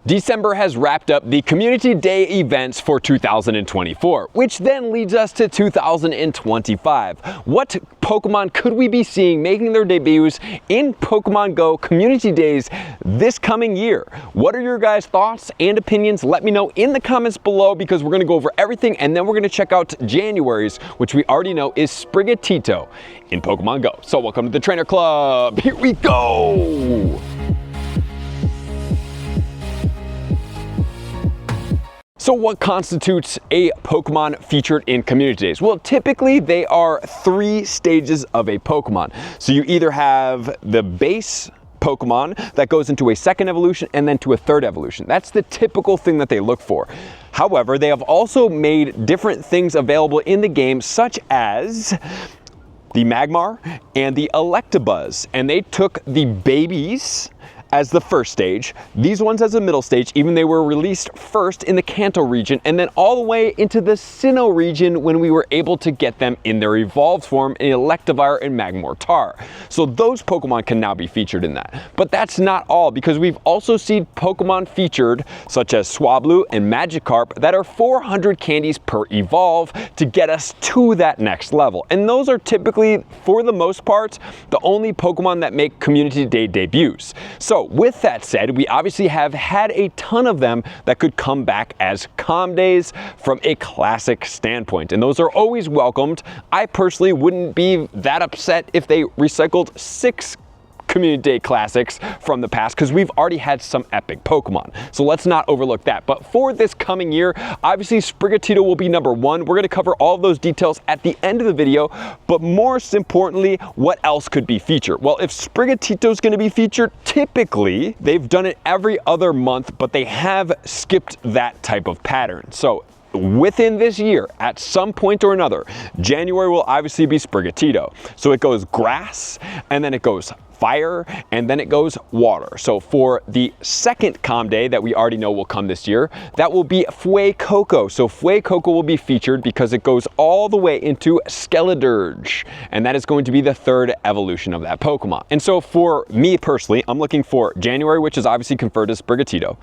December has wrapped up the Community Day events for 2024, which then leads us to 2025. What Pokemon could we be seeing making their debuts in Pokemon Go Community Days this coming year? What are your guys' thoughts and opinions? Let me know in the comments below, because we're going to go over everything, and then we're going to check out January's, which we already know is Sprigatito in Pokemon Go. So welcome to the Trainer Club. Here we go. So what constitutes a Pokemon featured in Community Days? Well, typically they are 3 stages of a Pokemon. So you either have the base Pokemon that goes into a 2nd evolution and then to a 3rd evolution. That's the typical thing that they look for. However, they have also made different things available in the game, such as the Magmar and the Electabuzz. And they took the babies as the 1st stage, these ones as a middle stage, even they were released first in the Kanto region, and then all the way into the Sinnoh region when we were able to get them in their evolved form in Electivire and Magmortar. So those Pokemon can now be featured in that. But that's not all, because we've also seen Pokemon featured, such as Swablu and Magikarp, that are 400 candies per evolve to get us to that next level. And those are typically, for the most part, the only Pokemon that make Community Day debuts. So with that said, we obviously have had a ton of them that could come back as Comm Days from a classic standpoint, and those are always welcomed. I personally wouldn't be that upset if they recycled 6 Community Day classics from the past, because we've already had some epic Pokemon. So let's not overlook that. But for this coming year, obviously Sprigatito will be number 1. We're going to cover all of those details at the end of the video, but most importantly, what else could be featured? Well, if Sprigatito is going to be featured, typically they've done it every other month, but they have skipped that type of pattern. So within this year, at some point or another, January will obviously be Sprigatito. So it goes grass, and then it goes fire, and then it goes water. So for the 2nd Comm Day that we already know will come this year, that will be Fuecoco. So Fuecoco will be featured because it goes all the way into Skeledirge, and that is going to be the 3rd evolution of that Pokemon. And so for me personally, I'm looking for January, which is obviously conferred as Sprigatito.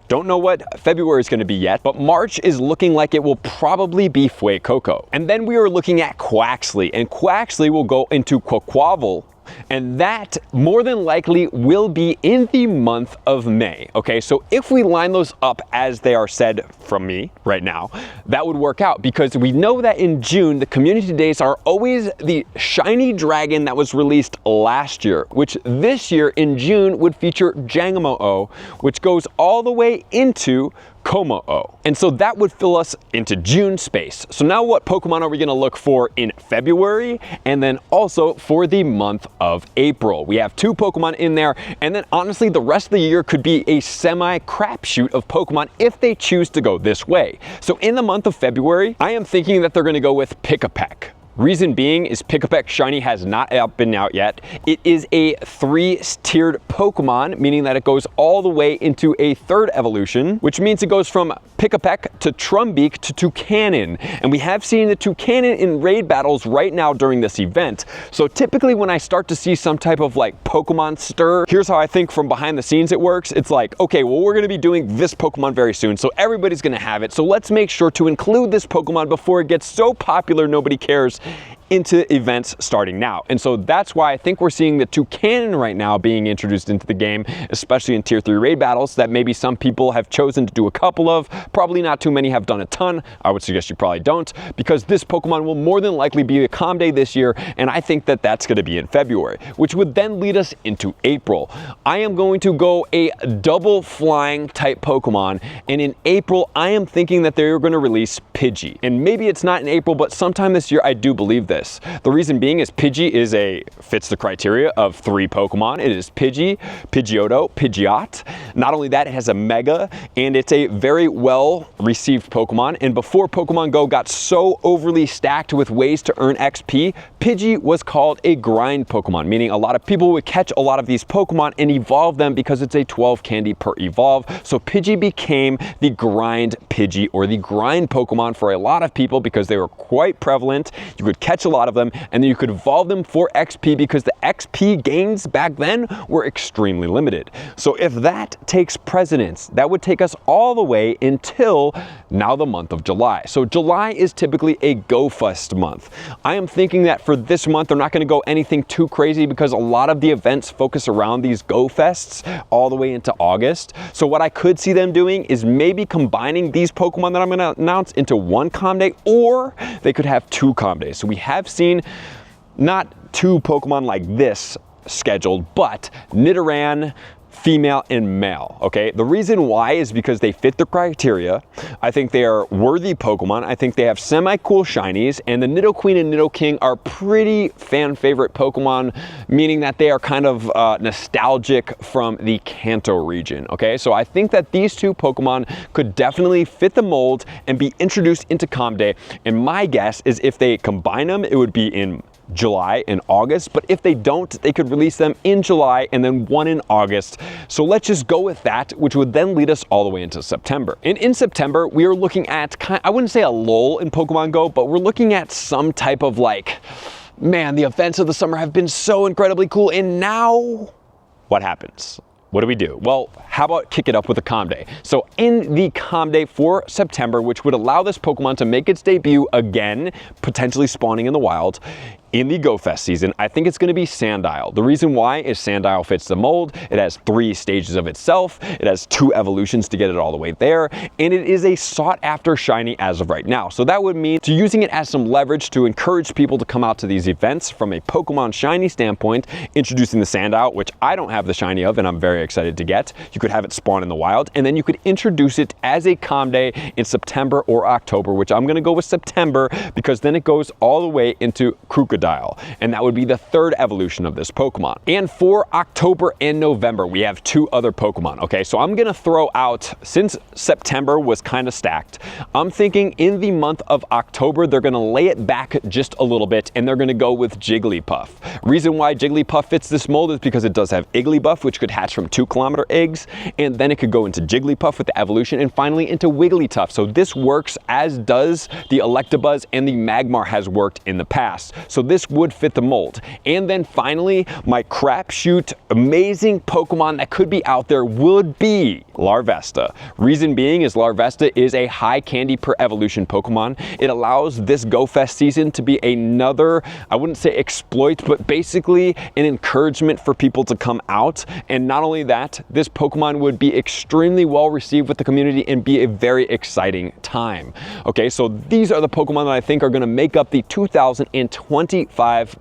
Don't know what February is going to be yet, but March is looking like it will probably be Fuecoco. And then we are looking at Quaxly, and Quaxly will go into Quaquaval, and that more than likely will be in the month of May. Okay, so if we line those up as they are said from me right now, that would work out, because we know that in June, the Community Days are always the shiny dragon that was released last year, which this year in June would feature Jangmo-o, which goes all the way into Como-o. And so that would fill us into June space. So now what Pokemon are we going to look for in February, and then also for the month of April? We have 2 Pokemon in there, and then honestly the rest of the year could be a semi-crapshoot of Pokemon if they choose to go this way. So in the month of February, I am thinking that they're going to go with Pikipek. Reason being is Pikipek Shiny has not been out yet. It is a 3-tiered Pokemon, meaning that it goes all the way into a 3rd evolution, which means it goes from Pikipek to Trumbeak to Toucanon. And we have seen the Toucanon in raid battles right now during this event. So typically when I start to see some type of like Pokemon stir, here's how I think from behind the scenes it works. It's like, okay, well, we're going to be doing this Pokemon very soon, so everybody's going to have it. So let's make sure to include this Pokemon before it gets so popular nobody cares into events starting now. And so that's why I think we're seeing the Toucanon right now being introduced into the game, especially in tier 3 raid battles that maybe some people have chosen to do a couple of. Probably not too many have done a ton. I would suggest you probably don't, because this Pokemon will more than likely be a Comm Day this year, and I think that that's going to be in February, which would then lead us into April. I am going to go a double flying type Pokemon, and in April I am thinking that they're going to release Pidgey. And maybe it's not in April, but sometime this year I do believe this. The reason being is Pidgey fits the criteria of 3 Pokemon. It is Pidgey, Pidgeotto, Pidgeot. Not only that, it has a Mega, and it's a very well received Pokemon. And before Pokemon Go got so overly stacked with ways to earn XP, Pidgey was called a grind Pokemon, meaning a lot of people would catch a lot of these Pokemon and evolve them because it's a 12 candy per evolve. So Pidgey became the grind Pidgey, or the grind Pokemon for a lot of people, because they were quite prevalent. You could catch a a lot of them, and then you could evolve them for XP because the XP gains back then were extremely limited. So if that takes precedence, that would take us all the way until now the month of July. So July is typically a Go Fest month. I am thinking that for this month, they're not going to go anything too crazy because a lot of the events focus around these Go Fests all the way into August. So what I could see them doing is maybe combining these Pokemon that I'm going to announce into one Comm Day, or they could have two Comm Days. So we have seen not two Pokemon like this scheduled, but Nidoran, female and male, okay? The reason why is because they fit the criteria. I think they are worthy Pokemon. I think they have semi-cool shinies, and the Nidoqueen and Nidoking are pretty fan favorite Pokemon, meaning that they are kind of nostalgic from the Kanto region, okay? So I think that these two Pokemon could definitely fit the mold and be introduced into Comm Day, and my guess is if they combine them, it would be in July and August, but if they don't, they could release them in July and then one in August. So let's just go with that, which would then lead us all the way into September. And in September, we are looking at, I wouldn't say a lull in Pokemon Go, but we're looking at some type of like, man, the events of the summer have been so incredibly cool, and now what happens? What do we do? Well, how about kick it up with a Comm Day? So in the Comm Day for September, which would allow this Pokemon to make its debut again, potentially spawning in the wild, in the Go Fest season, I think it's going to be Sandile. The reason why is Sandile fits the mold. It has 3 stages of itself. It has 2 evolutions to get it all the way there. And it is a sought after shiny as of right now. So that would mean to using it as some leverage to encourage people to come out to these events from a Pokemon shiny standpoint, introducing the Sandile, which I don't have the shiny of and I'm very excited to get. You could have it spawn in the wild, and then you could introduce it as a Comm Day in September or October, which I'm going to go with September because then it goes all the way into Crocodile. And that would be the 3rd evolution of this Pokemon. And for October and November, we have 2 other Pokemon, okay? So I'm gonna throw out, since September was kind of stacked, I'm thinking in the month of October, they're gonna lay it back just a little bit, and they're gonna go with Jigglypuff. Reason why Jigglypuff fits this mold is because it does have Igglybuff, which could hatch from 2-kilometer eggs, and then it could go into Jigglypuff with the evolution, and finally into Wigglytuff. So this works as does the Electabuzz and the Magmar has worked in the past. So this would fit the mold. And then finally, my crapshoot amazing Pokemon that could be out there would be Larvesta. Reason being is Larvesta is a high candy per evolution Pokemon. It allows this Go Fest season to be another, I wouldn't say exploit, but basically an encouragement for people to come out. And not only that, this Pokemon would be extremely well received with the community and be a very exciting time. Okay, so these are the Pokemon that I think are going to make up the 2025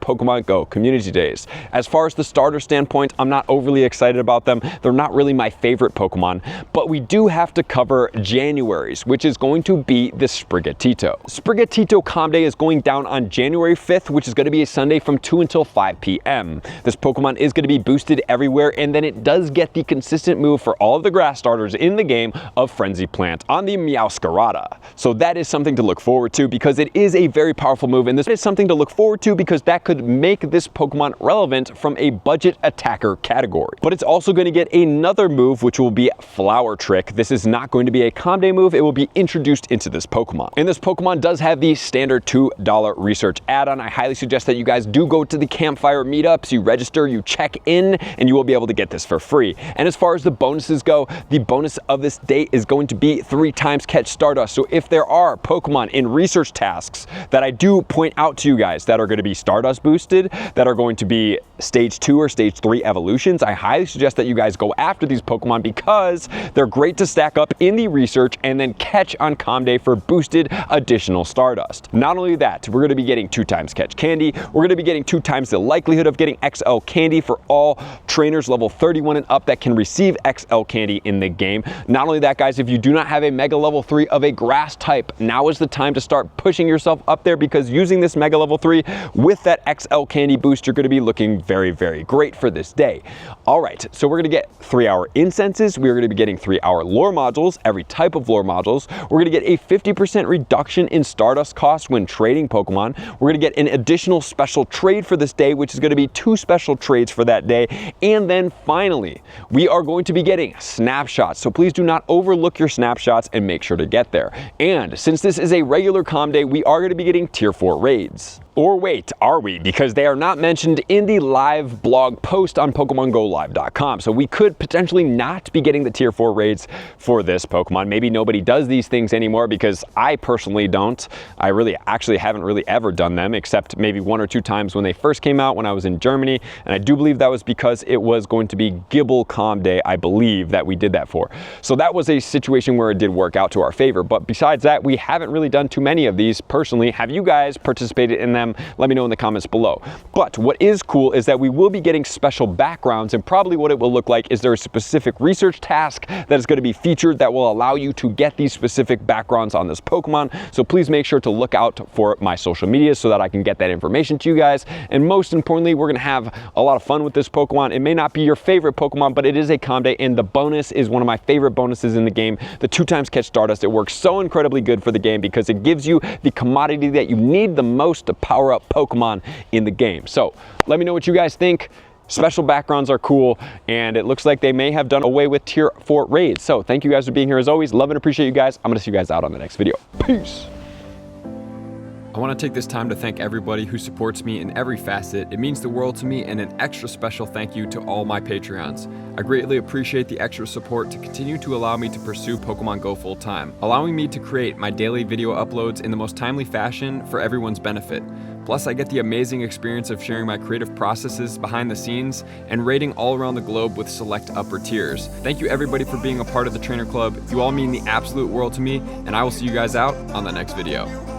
Pokemon Go Community Days. As far as the starter standpoint, I'm not overly excited about them. They're not really my favorite Pokemon, but we do have to cover January's, which is going to be the Sprigatito. Sprigatito Comm Day is going down on January 5th, which is going to be a Sunday from 2 until 5 p.m. This Pokemon is going to be boosted everywhere, and then it does get the consistent move for all of the grass starters in the game of Frenzy Plant on the Meowscarada. So that is something to look forward to because it is a very powerful move, and this is something to look forward to because that could make this Pokemon relevant from a budget attacker category. But it's also going to get another move, which will be Flower Trick. This is not going to be a Comm Day move. It will be introduced into this Pokemon. And this Pokemon does have the standard $2 research add-on. I highly suggest that you guys do go to the campfire meetups, you register, you check in, and you will be able to get this for free. And as far as the bonuses go, the bonus of this day is going to be 3 times catch Stardust. So if there are Pokemon in research tasks that I do point out to you guys that are going to be Stardust boosted, that are going to be stage 2 or stage 3 evolutions, I highly suggest that you guys go after these Pokemon because they're great to stack up in the research and then catch on Comm Day for boosted additional Stardust. Not only that, we're going to be getting 2 times catch candy. We're going to be getting 2 times the likelihood of getting XL candy for all trainers level 31 and up that can receive XL candy in the game. Not only that, guys, if you do not have a Mega level 3 of a grass type, now is the time to start pushing yourself up there because using this Mega level 3 with that XL candy boost, you're going to be looking very, very great for this day. All right, so we're going to get 3-hour incenses. We're going to be getting 3-hour lore modules, every type of lore modules. We're going to get a 50% reduction in Stardust costs when trading Pokemon. We're going to get an additional special trade for this day, which is going to be 2 special trades for that day. And then finally, we are going to be getting snapshots. So please do not overlook your snapshots and make sure to get there. And since this is a regular Comm Day, we are going to be getting tier 4 raids. Or wait, are we? Because they are not mentioned in the live blog post on PokemonGoLive.com. So we could potentially not be getting the tier 4 raids for this Pokemon. Maybe nobody does these things anymore, because I personally don't. I actually haven't really ever done them, except maybe 1 or 2 times when they first came out when I was in Germany. And I do believe that was because it was going to be Gible Comm Day, I believe, that we did that for. So that was a situation where it did work out to our favor. But besides that, we haven't really done too many of these personally. Have you guys participated in them? Let me know in the comments below. But what is cool is that we will be getting special backgrounds, and probably what it will look like is there a specific research task that is going to be featured that will allow you to get these specific backgrounds on this Pokemon. So please make sure to look out for my social media so that I can get that information to you guys. And most importantly, we're going to have a lot of fun with this Pokemon. It may not be your favorite Pokemon, but it is a Comm Day, and the bonus is one of my favorite bonuses in the game, the 2x catch Stardust. It works so incredibly good for the game because it gives you the commodity that you need the most to power up Pokemon in the game. So let me know what you guys think. Special backgrounds are cool, and it looks like they may have done away with tier 4 raids. So thank you guys for being here as always. Love and appreciate you guys. I'm gonna see you guys out on the next video. Peace. I want to take this time to thank everybody who supports me in every facet. It means the world to me, and an extra special thank you to all my Patreons. I greatly appreciate the extra support to continue to allow me to pursue Pokemon Go full time, allowing me to create my daily video uploads in the most timely fashion for everyone's benefit. Plus, I get the amazing experience of sharing my creative processes behind the scenes and raiding all around the globe with select upper tiers. Thank you everybody for being a part of the Trainer Club. You all mean the absolute world to me, and I will see you guys out on the next video.